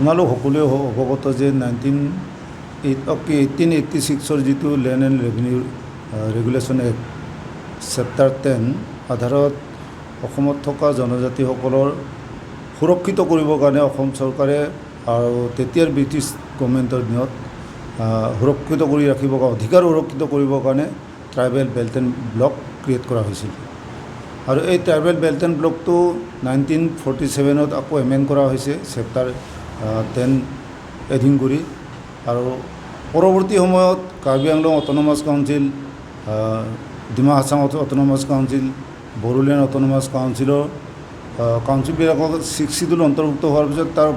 আপোনালোক সকলোৱে অৱগত যে 1886 যিটো land and revenue regulation act chapter 10 আধাৰত অসমত থকা জনজাতিসকলৰ সুৰক্ষিত কৰিবৰ কাৰণে অসম চৰকাৰে আৰু তেতিয়াৰ ব্ৰিটিছ গভৰ্ণমেণ্টৰ দিনত সুৰক্ষিত কৰি ৰাখিবৰ কাৰণে অধিকাৰ সুৰক্ষিত কৰিবৰ কাৰণে tribal belt and block create কৰা হৈছিল। আৰু এই ট্ৰাইবেল বেল্ট এণ্ড ব্লকটো 1947ত আকৌ এমেণ্ড কৰা হৈছে চেপ্টাৰ 10 এডিং কৰি। আৰু পৰৱৰ্তী সময়ত Karbi Anglong autonomous council, Dima Hasao autonomous council, Bodoland autonomous কাউন্সিলবিলাকক 6 শিডিউল অন্তৰ্ভুক্ত হোৱাৰ পিছত তাৰ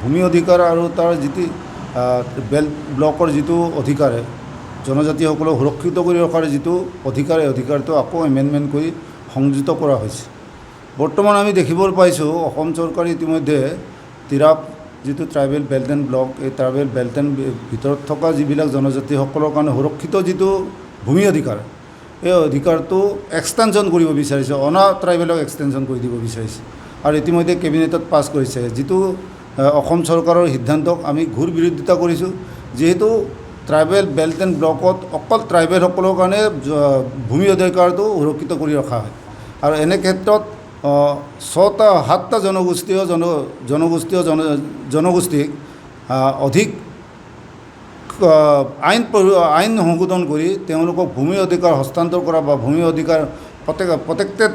ভূমি অধিকাৰ আৰু তাৰ যিটো বেল্ট ব্লকৰ যিটো অধিকাৰে জনজাতিসকলক সুৰক্ষিত কৰি ৰখাৰ যিটো অধিকাৰ, এই অধিকাৰটো আকৌ এমেণ্ডমেণ্ট কৰি সংযোজিত কৰা হৈছে। বৰ্তমান আমি দেখিবলৈ পাইছোঁ অসম চৰকাৰে ইতিমধ্যে তিৰাপ যিটো ট্ৰাইবেল বেল্ট এণ্ড ব্লক, এই ট্ৰাইবেল বেল্ট এণ্ড ভিতৰত থকা যিবিলাক জনজাতিসকলৰ কাৰণে সুৰক্ষিত যিটো ভূমি অধিকাৰ, এই অধিকাৰটো এক্সটেনশ্যন কৰিব বিচাৰিছে, অনা ট্ৰাইবেলক এক্সটেনশ্যন কৰি দিব বিচাৰিছে। আৰু ইতিমধ্যে কেবিনেটত পাছ কৰিছে, যিটো অসম চৰকাৰৰ সিদ্ধান্তক আমি ঘোৰ বিৰোধিতা কৰিছোঁ। যিহেতু ট্ৰাইবেল বেল্ট এণ্ড ব্লকত অকল ট্ৰাইবেলসকলৰ কাৰণে ভূমি অধিকাৰটো সুৰক্ষিত কৰি ৰখা হয়। আৰু এনে ক্ষেত্ৰত 7টা জনগোষ্ঠীক অধিক আইন সংশোধন কৰি তেওঁলোকক ভূমি অধিকাৰ হস্তান্তৰ কৰা বা ভূমি অধিকাৰ প্ৰটেক্টেড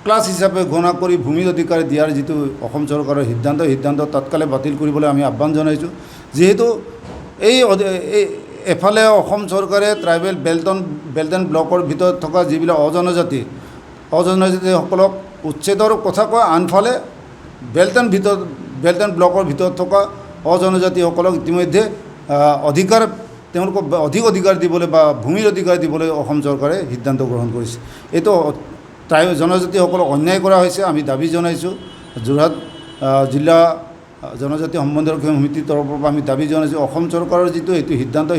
ক্লাছ হিচাপে গণনা কৰি ভূমি অধিকাৰ দিয়াৰ যিটো অসম চৰকাৰৰ সিদ্ধান্ত তৎকালে বাতিল কৰিবলৈ আমি আহ্বান জনাইছোঁ। যিহেতু এফালে অসম চৰকাৰে ট্ৰাইবেল বেল্ট এণ্ড ব্লকৰ ভিতৰত থকা যিবিলাক অজনজাতিসকলক উচ্ছেদৰ কথা কয়, আনফালে বেল্ট এণ্ড ব্লকৰ ভিতৰত থকা অজনজাতিসকলক ইতিমধ্যে তেওঁলোকক অধিক অধিকাৰ দিবলৈ বা ভূমিৰ অধিকাৰ দিবলৈ অসম চৰকাৰে সিদ্ধান্ত গ্ৰহণ কৰিছে। এইটো জনজাতিসকলক অন্যায় কৰা হৈছে। আমি দাবী জনাইছোঁ, যোৰহাট জিলা জনজাতি সম্বন্ধীয় সমিতিৰ তৰফৰ পৰা আমি দাবী জনাইছোঁ, অসম চৰকাৰৰ যিটো এইটো সিদ্ধান্ত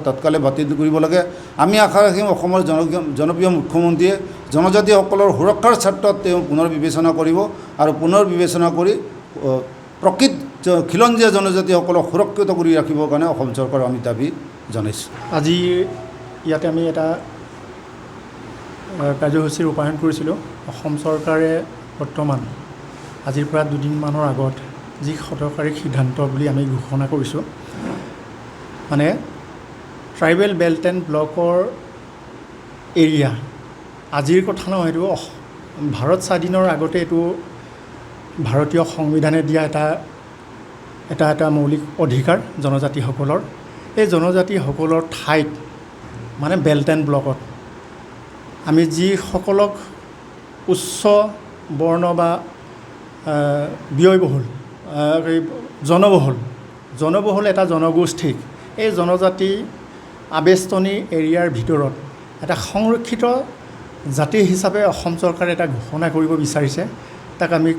তৎকালে বাতিল কৰিব লাগে। আমি আশা ৰাখিম অসমৰ জনপ্ৰিয় মুখ্যমন্ত্ৰীয়ে জনজাতিসকলৰ সুৰক্ষাৰ স্বাৰ্থত তেওঁ পুনৰ বিবেচনা কৰিব আৰু পুনৰ বিবেচনা কৰি প্ৰকৃত খিলঞ্জীয়া জনজাতিসকলক সুৰক্ষিত কৰি ৰাখিবৰ কাৰণে অসম চৰকাৰক আমি দাবী জনাইছোঁ। আজি ইয়াতে আমি এটা কাৰ্যসূচী ৰূপায়ণ কৰিছিলোঁ। অসম চৰকাৰে বৰ্তমান আজিৰ পৰা দুদিনমানৰ আগত যি সদৰকাৰী সিদ্ধান্ত বুলি আমি ঘোষণা কৰিছোঁ, মানে ট্ৰাইবেল বেল্ট এণ্ড ব্লকৰ এৰিয়া, আজিৰ কথা নহয়, এইটো ভাৰত স্বাধীনৰ আগতে এইটো ভাৰতীয় সংবিধানে দিয়া এটা মৌলিক অধিকাৰ জনজাতিসকলৰ। এই জনজাতিসকলৰ ঠাইত মানে বেল্ট এণ্ড ব্লকত আমি যিসকলক উচ্চ বৰ্ণ বা ব্যয়বহুল জনবহুল এটা জনগোষ্ঠীক এই জনজাতি আবেষ্টনী এৰিয়াৰ ভিতৰত এটা সংৰক্ষিত জাতি হিচাপে অসম চৰকাৰে এটা ঘোষণা কৰিব বিচাৰিছে। তাক আমি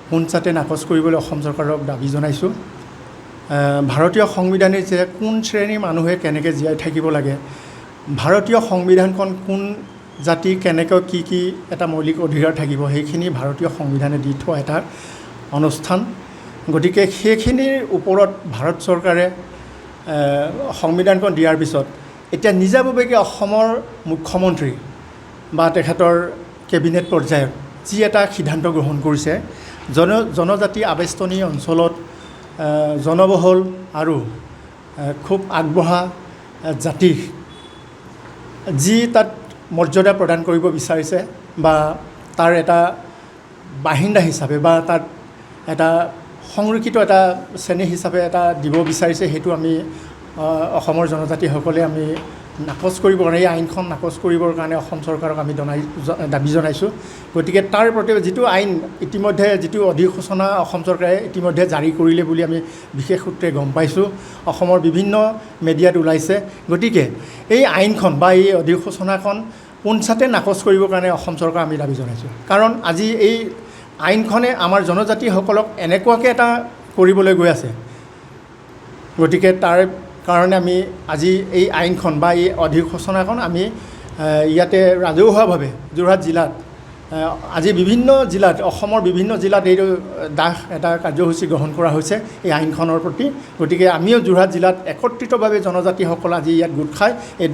পোনচাতে নাকচ কৰিবলৈ অসম চৰকাৰক দাবী জনাইছোঁ। ভাৰতীয় সংবিধানে যে কোন শ্ৰেণীৰ মানুহে কেনেকৈ জীয়াই থাকিব লাগে, ভাৰতীয় সংবিধানখন কোন জাতি কেনেকৈ কি এটা মৌলিক অধিকাৰ থাকিব, সেইখিনি ভাৰতীয় সংবিধানে দি থোৱা এটা অনুষ্ঠান। গতিকে সেইখিনিৰ ওপৰত ভাৰত চৰকাৰে সংবিধানখন দিয়াৰ পিছত এতিয়া নিজাববীয়াকৈ অসমৰ মুখ্যমন্ত্ৰী বা তেখেতৰ কেবিনেট পৰ্যায়ত যি এটা সিদ্ধান্ত গ্ৰহণ কৰিছে, জনজাতি আবেষ্টনী অঞ্চলত জনবহুল আৰু খুব আগবঢ়া জাতিক যি তাত মৰ্যাদা প্ৰদান কৰিব বিচাৰিছে বা তাৰ এটা বাসিন্দা হিচাপে বা তাত এটা সংৰক্ষিত এটা শ্ৰেণী হিচাপে এটা দিব বিচাৰিছে, সেইটো আমি অসমৰ জনজাতিসকলে আমি নাকচ কৰিবৰ কাৰণে, এই আইনখন নাকচ কৰিবৰ কাৰণে অসম চৰকাৰক আমি দাবী জনাইছোঁ। গতিকে তাৰ প্ৰতি যিটো আইন ইতিমধ্যে যিটো অধিসূচনা অসম চৰকাৰে ইতিমধ্যে জাৰি কৰিলে বুলি আমি বিশেষ সূত্ৰে গম পাইছোঁ, অসমৰ বিভিন্ন মিডিয়াত ওলাইছে। গতিকে এই আইনখন বা এই অধিসূচনাখন পোনচাতে নাকচ কৰিবৰ কাৰণে অসম চৰকাৰ আমি দাবী জনাইছোঁ। কাৰণ আজি এই আইনখনে আমাৰ জনজাতিসকলক এনেকুৱাকৈ এটা কৰিবলৈ গৈ আছে। গতিকে তাৰ কাৰণে আমি আজি এই আইনখন বা এই অধিসূচনাখন আমি ইয়াতে ৰাজহুৱাভাৱে যোৰহাট জিলাত আজি বিভিন্ন জিলাত অসমৰ বিভিন্ন জিলাত এইটো দাহ এটা কাৰ্যসূচী গ্ৰহণ কৰা হৈছে এই আইনখনৰ প্ৰতি গতিকে আমিও যোৰহাট জিলাত একত্ৰিতভাৱে জনজাতিসকল আজি ইয়াত গোট খাই এই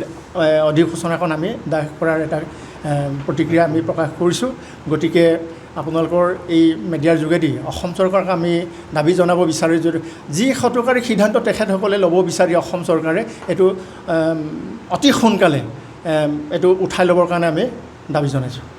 অধিসূচনাখন আমি দাহ কৰাৰ এটা প্ৰতিক্ৰিয়া আমি প্ৰকাশ কৰিছোঁ গতিকে আপোনালোকৰ এই মিডিয়াৰ যোগেদি অসম চৰকাৰক আমি দাবী জনাব বিচাৰোঁ যে যি হঠকাৰী সিদ্ধান্ত তেখেতসকলে ল'ব বিচাৰি অসম চৰকাৰে এইটো অতি সোনকালে এইটো উঠাই ল'বৰ কাৰণে আমি দাবী জনাইছোঁ